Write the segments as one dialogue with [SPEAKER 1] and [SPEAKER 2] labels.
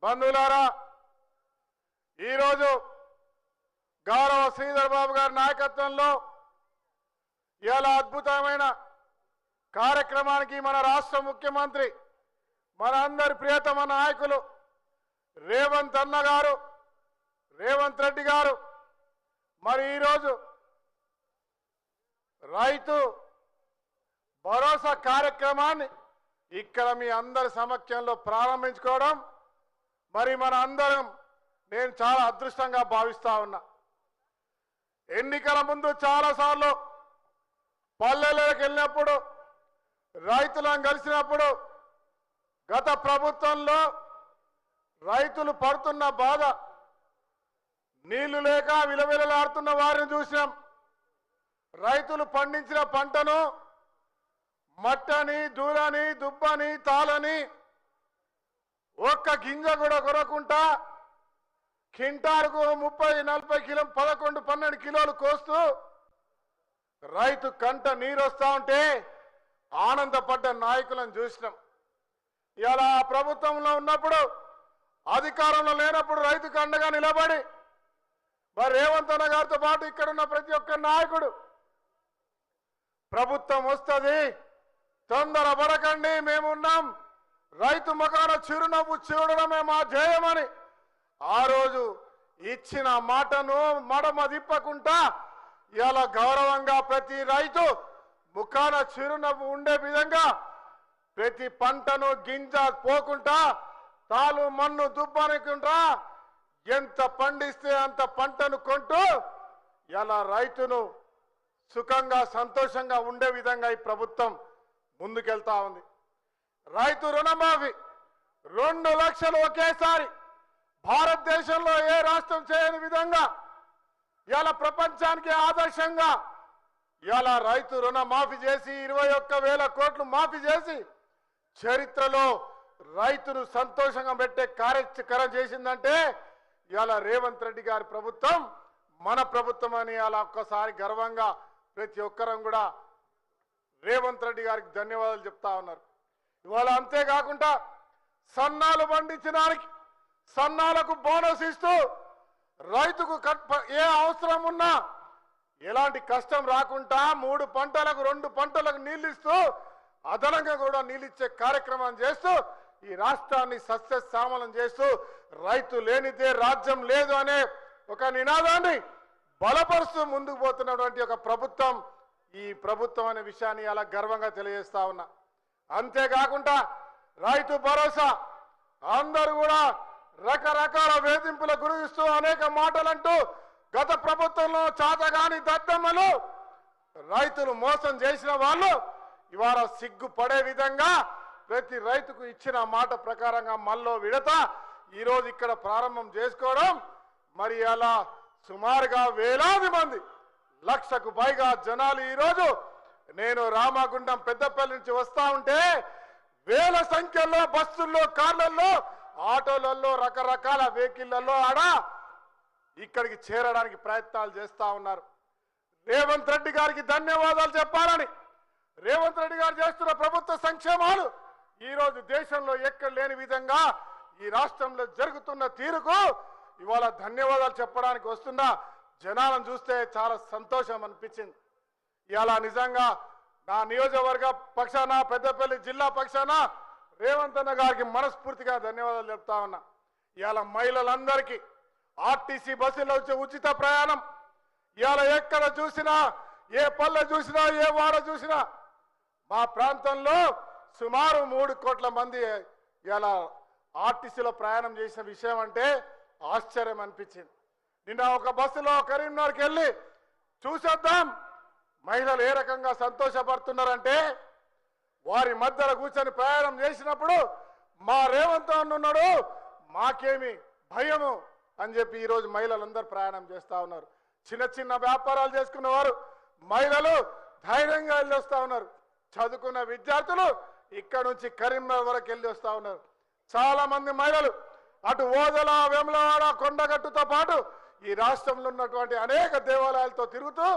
[SPEAKER 1] బంధువులారా, ఈరోజు గౌరవ శ్రీధర్ బాబు గారి నాయకత్వంలో ఇలా అద్భుతమైన కార్యక్రమానికి మన రాష్ట్ర ముఖ్యమంత్రి మన అందరి ప్రియతమ నాయకులు రేవంత్ అన్న గారు, రేవంత్ రెడ్డి గారు మరి ఈరోజు రైతు భరోసా కార్యక్రమాన్ని ఇక్కడ మీ అందరి సమక్షంలో ప్రారంభించుకోవడం మరి మన అందరం నేను చాలా అదృష్టంగా భావిస్తా ఉన్నా. ఎన్నికల ముందు చాలాసార్లు పల్లెలకు వెళ్ళినప్పుడు రైతులను కలిసినప్పుడు గత ప్రభుత్వంలో రైతులు పడుతున్న బాధ, నీళ్లు లేక విలవిలలాడుతున్న వారిని చూసినాం. రైతులు పండించిన పంటను మట్టని, దూరని, దుబ్బని, తాళని ఒక్క గింజ కూడా కొరకుంటా కింటారుకు 30-40 కిలో 11-12 కిలోలు కోస్తూ రైతు కంట నీరు వస్తా ఉంటే ఆనందపడ్డ నాయకులను చూసినాం. ఇలా ప్రభుత్వంలో ఉన్నప్పుడు, అధికారంలో లేనప్పుడు రైతుకు అండగా నిలబడి మరి రేవంత్ అన్న గారితో పాటు ఇక్కడున్న ప్రతి ఒక్క నాయకుడు ప్రభుత్వం వస్తుంది, తొందర పడకండి, మేమున్నాం, రైతు ముఖాన చిరునవ్వు చూడడమే మా ధ్యేయమని ఆ రోజు ఇచ్చిన మాటను మడమ తిప్పకుండా ఇలా గౌరవంగా ప్రతి రైతు ముఖాన చిరునవ్వు ఉండే విధంగా ప్రతి పంటను గింజ పోకుండా తాలు మన్ను దుబ్బనుకుంటా ఎంత పండిస్తే అంత పంటను కొంటూ ఇలా రైతును సుఖంగా సంతోషంగా ఉండే విధంగా ఈ ప్రభుత్వం ముందుకెళ్తా ఉంది. రైతు రుణమాఫీ 2 లక్షలు ఒకేసారి భారతదేశంలో ఏ రాష్ట్రం చేయని విధంగా ఇలా ప్రపంచానికి ఆదర్శంగా ఇలా రైతు రుణమాఫీ చేసి 21,000 కోట్లు మాఫీ చేసి చరిత్రలో రైతును సంతోషంగా పెట్టే కార్యక్రమం చేసిందంటే ఇలా రేవంత్ రెడ్డి గారి ప్రభుత్వం మన ప్రభుత్వం అని అలా ఒక్కసారి గర్వంగా ప్రతి ఒక్కరం కూడా రేవంత్ రెడ్డి గారికి ధన్యవాదాలు చెప్తా ఉన్నారు. ఇవాళ అంతేకాకుండా సన్నాలు పండించడానికి సన్నాలకు బోనస్ ఇస్తూ రైతుకు ఏ అవసరం ఉన్నా ఎలాంటి కష్టం రాకుండా 3 పంటలకు 2 పంటలకు నీళ్ళు ఇస్తూ అదనంగా కూడా నీళ్ళు ఇచ్చే కార్యక్రమం చేస్తూ ఈ రాష్ట్రాన్ని సస్యశ్యామలం చేస్తూ రైతు లేనిదే రాజ్యం లేదు అనే ఒక నినాదాన్ని బలపరుస్తూ ముందుకు పోతున్నటువంటి ఒక ప్రభుత్వం ఈ ప్రభుత్వం అనే విషయాన్ని అలా గర్వంగా తెలియజేస్తా ఉన్నా. అంతేకాకుండా రైతు భరోసా అందరూ కూడా రకరకాల వేధింపులకు గురిస్తూ అనేక మాటలంటూ గత ప్రభుత్వంలో చాతగాని దద్దమ్మలు రైతులు మోసం చేసిన వాళ్ళు ఇవాళ సిగ్గుపడే విధంగా ప్రతి రైతుకు ఇచ్చిన మాట ప్రకారంగా మళ్ళీ విడత ఈరోజు ఇక్కడ ప్రారంభం చేసుకోవడం మరి అలా సుమారుగా వేలాది మంది 1,00,000కు పైగా జనాలు ఈరోజు నేను రామగుండం పెద్దపల్లి నుంచి వస్తా ఉంటే వేల సంఖ్యలో బస్సుల్లో, కార్లలో, ఆటోలలో, రకరకాల వెహికల్లలో ఆడ ఇక్కడికి చేరడానికి ప్రయత్నాలు చేస్తా ఉన్నారు. రేవంత్ రెడ్డి గారికి ధన్యవాదాలు చెప్పాలని, రేవంత్ రెడ్డి గారు చేస్తున్న ప్రభుత్వ సంక్షేమాలు ఈరోజు దేశంలో ఎక్కడ లేని విధంగా ఈ రాష్ట్రంలో జరుగుతున్న తీరుకు ఇవాళ ధన్యవాదాలు చెప్పడానికి వస్తున్న జనాలను చూస్తే చాలా సంతోషం అనిపించింది. ఇలా నిజంగా నా నియోజకవర్గ పక్షాన, పెద్దపల్లి జిల్లా పక్షాన రేవంత్ అన్న గారికి మనస్ఫూర్తిగా ధన్యవాదాలు చెప్తా ఉన్నా. ఇవాళ మహిళలందరికీ ఆర్టీసీ బస్సులో వచ్చే ఉచిత ప్రయాణం ఇవాళ ఎక్కడ చూసినా, ఏ పల్లె చూసినా, ఏ వాడ చూసినా మా ప్రాంతంలో సుమారు 3 కోట్ల మంది ఇవాళ ఆర్టీసీలో ప్రయాణం చేసిన విషయం అంటే ఆశ్చర్యం అనిపించింది. నిన్న ఒక బస్సులో కరీంనగర్కి వెళ్ళి చూసేద్దాం మహిళలు ఏ రకంగా సంతోషపడుతున్నారంటే వారి మధ్యలో కూర్చొని ప్రయాణం చేసినప్పుడు మా రేవంత్ అన్న ఉన్నాడు, మాకేమి భయము అని చెప్పి ఈరోజు మహిళలందరూ ప్రయాణం చేస్తూ ఉన్నారు. చిన్న చిన్న వ్యాపారాలు చేసుకున్న వారు మహిళలు ధైర్యంగా వెళ్ళి వస్తూ ఉన్నారు. చదువుకున్న విద్యార్థులు ఇక్కడ నుంచి కరీంనగర్ వరకు వెళ్ళి వస్తూ ఉన్నారు. చాలా మంది మహిళలు అటు ఓదల, వేములవాడ, కొండగట్టుతో పాటు ఈ రాష్ట్రంలో ఉన్నటువంటి అనేక దేవాలయాలతో తిరుగుతూ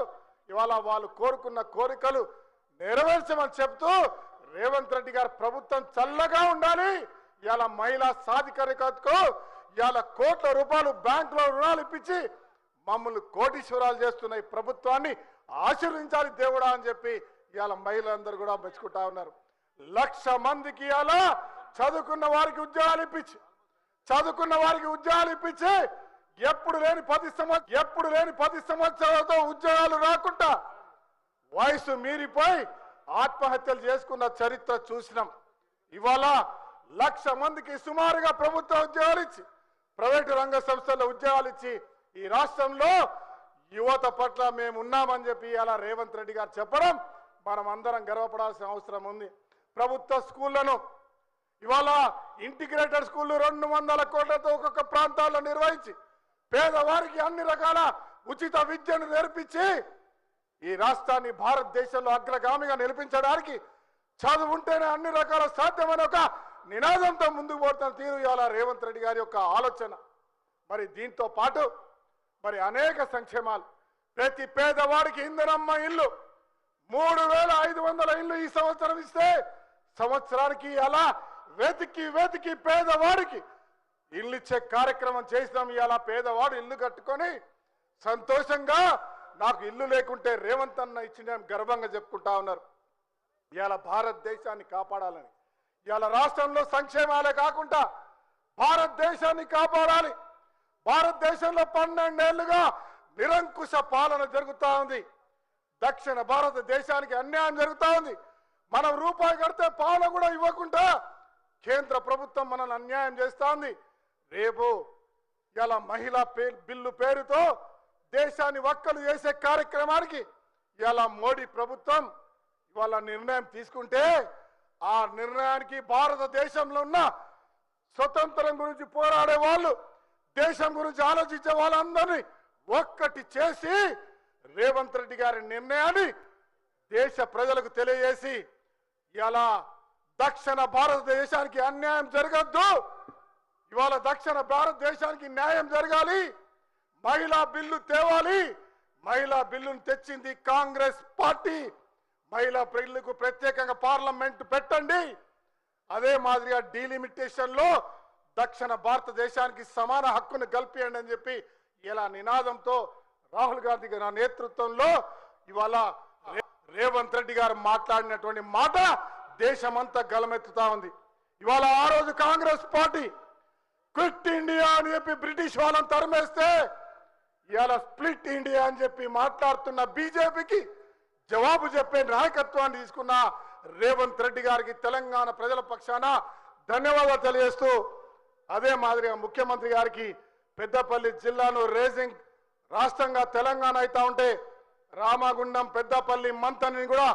[SPEAKER 1] ఇవాళ వాళ్ళు కోరుకున్న కోరికలు నెరవేర్చమని చెప్తూ రేవంత్ రెడ్డి గారి ప్రభుత్వం చల్లగా ఉండాలి, ఇవాళ మహిళా సాధికారికతకు ఇవాళ కోట్ల రూపాయలు బ్యాంకులో రుణాలు ఇప్పించి మమ్మల్ని కోటీశ్వరాలు చేస్తున్న ఈ ప్రభుత్వాన్ని ఆశీర్వదించాలి దేవుడా అని చెప్పి ఇవాళ మహిళలందరూ కూడా మెచ్చుకుంటా ఉన్నారు. 1,00,000 మందికి ఇవాళ చదువుకున్న వారికి ఉద్యోగాలు ఇప్పించి ఎప్పుడు లేని 10 సంవత్సరాలతో ఉద్యోగాలు రాకుండా వయసు మీరిపోయి ఆత్మహత్యలు చేసుకున్న చరిత్ర చూసినాం. ఇవాళ 1,00,000 మందికి సుమారుగా ప్రభుత్వ ఉద్యోగాలు ఇచ్చి ప్రైవేటు రంగ సంస్థల్లో ఉద్యోగాలు ఇచ్చి ఈ రాష్ట్రంలో యువత పట్ల మేము ఉన్నామని చెప్పి ఇలా రేవంత్ రెడ్డి గారు చెప్పడం మనం అందరం గర్వపడాల్సిన అవసరం ఉంది. ప్రభుత్వ స్కూళ్లను ఇవాళ ఇంటిగ్రేటెడ్ స్కూళ్లు 200 కోట్లతో ఒక్కొక్క ప్రాంతాల్లో నిర్వహించి పేదవారికి అన్ని రకాల ఉచిత విద్యను నేర్పించి ఈ రాష్ట్రాన్ని భారతదేశంలో అగ్రగామిగా నిలిపించడానికి చదువు ఉంటేనే అన్ని రకాల సాధ్యమైన ఒక నినాదంతో ముందుకు పోతున్న తీరు ఇవాళ రేవంత్ రెడ్డి గారి యొక్క ఆలోచన. మరి దీంతో పాటు మరి అనేక సంక్షేమాలు, ప్రతి పేదవాడికి ఇందిరమ్మ ఇల్లు 3,500 ఇల్లు ఈ సంవత్సరం ఇస్తే సంవత్సరానికి అలా వెతికి పేదవాడికి ఇల్లు ఇచ్చే కార్యక్రమం చేసినాం. ఇవాళ పేదవాడు ఇల్లు కట్టుకొని సంతోషంగా నాకు ఇల్లు లేకుంటే రేవంత్ అన్న ఇచ్చిన గర్వంగా చెప్పుకుంటా ఉన్నారు. ఇవాళ భారతదేశాన్ని కాపాడాలని, ఇవాళ రాష్ట్రంలో సంక్షేమాలే కాకుండా భారతదేశాన్ని కాపాడాలి. భారతదేశంలో 12 ఏళ్లుగా నిరంకుశ పాలన జరుగుతూ ఉంది. దక్షిణ భారతదేశానికి అన్యాయం జరుగుతూ ఉంది. మనం రూపాయి కడితే పాలన కూడా ఇవ్వకుండా కేంద్ర ప్రభుత్వం మనల్ని అన్యాయం చేస్తూ ఉంది. రేపు ఇలా మహిళా బిల్లు పేరుతో దేశాన్ని వక్కలు చేసే కార్యక్రమానికి ఇలా మోడీ ప్రభుత్వం ఇవాళ నిర్ణయం తీసుకుంటే ఆ నిర్ణయానికి భారతదేశంలో ఉన్న స్వతంత్రం గురించి పోరాడే వాళ్ళు, దేశం గురించి ఆలోచించే వాళ్ళందరినీ ఒక్కటి చేసి రేవంత్ రెడ్డి గారి నిర్ణయాన్ని దేశ ప్రజలకు తెలియజేసి ఇలా దక్షిణ భారతదేశానికి అన్యాయం జరగద్దు, ఇవాళ దక్షిణ భారతదేశానికి న్యాయం జరగాలి, మహిళా బిల్లు తేవాలి. మహిళా బిల్లును తెచ్చింది కాంగ్రెస్ పార్టీ. మహిళా బిల్లుకు ప్రత్యేకంగా పార్లమెంట్ పెట్టండి. అదే మాదిరిగా డీలిమిటేషన్ లో దక్షిణ భారతదేశానికి సమాన హక్కును కల్పియండి అని చెప్పి ఇలా నినాదంతో రాహుల్ గాంధీ గారి నేతృత్వంలో ఇవాళ రేవంత్ రెడ్డి గారు మాట్లాడినటువంటి మాట దేశమంతా గలమెత్తుతా ఉంది. ఇవాళ ఆ రోజు కాంగ్రెస్ పార్టీ క్విట్ ఇండియా అని చెప్పి బ్రిటిష్ వాళ్ళని తరిమేస్తే ఇవాళ స్ప్లిట్ ఇండియా అని చెప్పి మాట్లాడుతున్న బీజేపీకి జవాబు చెప్పే నాయకత్వాన్ని తీసుకున్న రేవంత్ రెడ్డి గారికి తెలంగాణ ప్రజల పక్షాన ధన్యవాదాలు తెలియజేస్తూ, అదే మాదిరిగా ముఖ్యమంత్రి గారికి పెద్దపల్లి జిల్లాను రేసింగ్ రాష్ట్రంగా తెలంగాణ అవుతా ఉంటే రామగుండం పెద్దపల్లి మంతని కూడా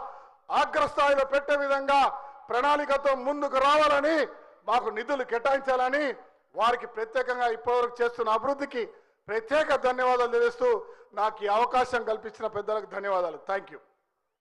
[SPEAKER 1] అగ్రస్థాయిలో పెట్టే విధంగా ప్రణాళికతో ముందుకు రావాలని, మాకు నిధులు కేటాయించాలని వారికి ప్రత్యేకంగా ఇప్పటివరకు చేస్తున్న అభివృద్ధికి ప్రత్యేక ధన్యవాదాలు తెలియజేస్తూ నాకు ఈ అవకాశం కల్పించిన పెద్దలకు ధన్యవాదాలు. Thank you.